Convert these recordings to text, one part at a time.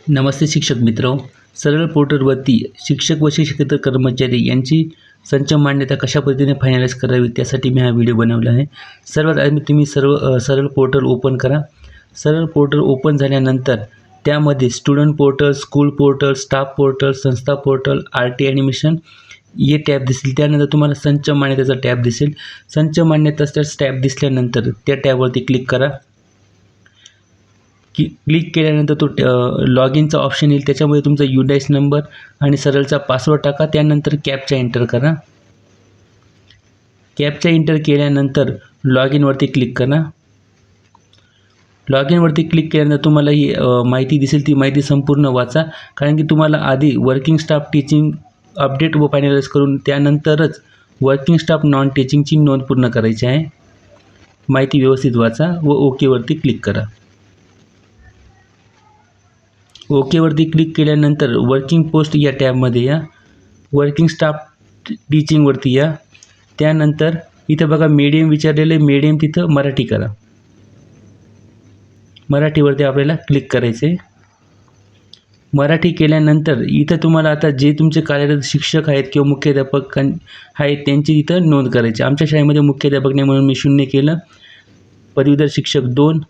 नमस्ते शिक्षक मित्रों, सरळ पोर्टलवरती शिक्षक व शिक्षकेतर कर्मचारी यांची संच मान्यता कशा पद्धतीने फायनलाइज करावी त्यासाठी मी हा व्हिडिओ बनवला आहे। सर्वात आधी तुम्ही सरळ पोर्टल ओपन करा। सरळ पोर्टल ओपन झाल्यानंतर त्यामध्ये student portal, school portal, staff portal, संस्था पोर्टल, आरटी ॲडमिशन ये टॅब दिसतील। त्यानंतर तुम्हाला संच मान्यतेचा टॅब दिसेल। संच मान्यतेचा टॅब दिसल्यानंतर त्या टॅबवरती क्लिक करा। क्लिक केल्यानंतर तो लॉगिनचा ऑप्शन येईल। त्याच्यामध्ये तुमचा UDIS नंबर आणि सरळचा पासवर्ड टाका। त्यानंतर कॅप्चा एंटर करा। कॅप्चा एंटर केल्यानंतर लॉगिनवरती क्लिक करा। लॉगिनवरती क्लिक केल्यानंतर तुम्हाला ही माहिती दिसेल। ती माहिती संपूर्ण वाचा, कारण की तुम्हाला आधी वर्किंग स्टाफ टीचिंग अपडेट व फायनलाइज करून त्यानंतरच वर्किंग स्टाफ नॉन टीचिंगची नोंद पूर्ण करायची आहे। माहिती व्यवस्थित वाचा व ओकेवरती क्लिक करा। ओकेवरती क्लिक केल्यानंतर वर्किंग पोस्ट या टॅबमध्ये या। वर्किंग स्टाफ टीचिंगवरती या। त्यानंतर इथं बघा मीडियम विचारलेले, मीडियम तिथं मराठी करा। मराठीवरती आपल्याला क्लिक करायचे। मराठी केल्यानंतर इथं तुम्हाला आता जे तुमचे कार्यरत शिक्षक आहेत किंवा मुख्याध्यापक आहेत त्यांची इथं नोंद करायची। आमच्या शाळेमध्ये मुख्याध्यापक नाही म्हणून मी 0 केलं। पदवीधर शिक्षक 2,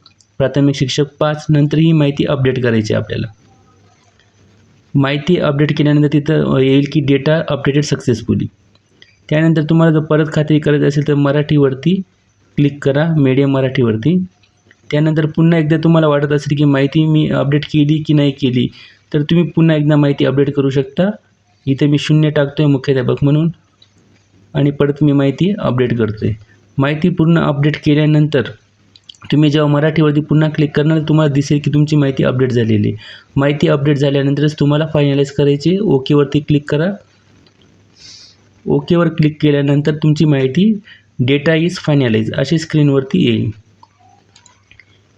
प्राथमिक शिक्षक 5। नंतर ही माहिती अपडेट करायची आपल्याला। माहिती अपडेट केल्यानंतर तिथं येईल की डेटा अपडेटेड सक्सेसफुली। त्यानंतर तुम्हाला जर परत खात्री करायची असेल तर मराठीवरती क्लिक करा, मीडियम मराठीवरती। त्यानंतर पुन्हा एकदा तुम्हाला वाटत असेल की माहिती मी अपडेट केली की नाही केली, तर तुम्ही पुन्हा एकदा माहिती अपडेट करू शकता। इथे मी 0 टाकतोय मुख्याध्यापक म्हणून आणि परत मी माहिती अपडेट करतोय। माहिती पूर्ण अपडेट केल्यानंतर तुम्ही जेव्हा मराठीवरती पुन्हा क्लिक करणार तुम्हाला दिसेल की तुमची माहिती अपडेट झालेली आहे। माहिती अपडेट झाल्यानंतरच तुम्हाला फायनलाइज करायची। ओकेवरती क्लिक करा। ओकेवर क्लिक केल्यानंतर तुमची माहिती डेटा इज फायनलाइज अशी स्क्रीनवरती येईल।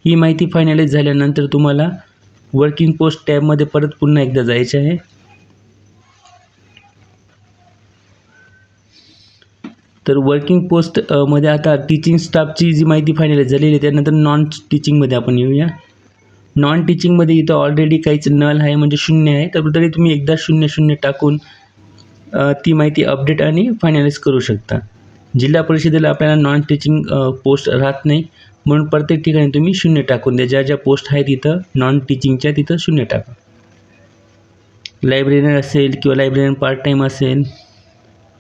ही माहिती फायनलाइज झाल्यानंतर तुम्हाला वर्किंग पोस्ट टॅबमध्ये परत पुन्हा एकदा जायचे आहे। तर वर्किंग पोस्ट मध्ये आता टीचिंग स्टाफची जी माहिती फायनलाइज झालेली आहे त्यानंतर नॉन टीचिंगमध्ये आपण येऊया। नॉन टीचिंगमध्ये इथं ऑलरेडी काहीच नल आहे म्हणजे 0 आहे, तर तरी तुम्ही एकदा 0 टाकून ती माहिती अपडेट आणि फायनलाइज करू शकता। जिल्हा परिषदेला आपल्याला नॉन टीचिंग पोस्ट राहत नाही म्हणून प्रत्येक ठिकाणी तुम्ही 0 टाकून द्या। ज्या ज्या पोस्ट आहेत तिथं नॉन टीचिंगच्या तिथं 0 टाका। लायब्ररीयन असेल किंवा लायब्ररीयन पार्ट टाईम असेल,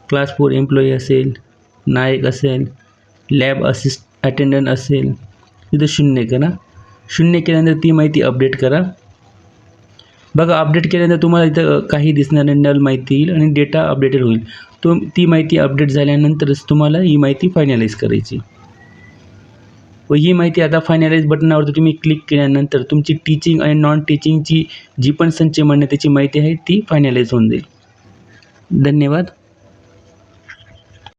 क्लास 4 एम्प्लॉई असेल, नायक असेल, लॅब अटेंडंट असेल, तिथं 0 करा। 0 केल्यानंतर ती माहिती अपडेट करा। बघा अपडेट केल्यानंतर तुम्हाला इथं काही दिसणार नाही, नल माहिती येईल आणि डेटा अपडेटेड होईल। ती माहिती अपडेट झाल्यानंतरच तुम्हाला ही माहिती फायनलाइज करायची। व ही माहिती आता फायनलाइज बटनावरती तुम्ही क्लिक केल्यानंतर तुमची टीचिंग आणि नॉन टीचिंगची जी पण संच मान्यतेची माहिती आहे ती फायनलाइज होऊन जाईल। धन्यवाद।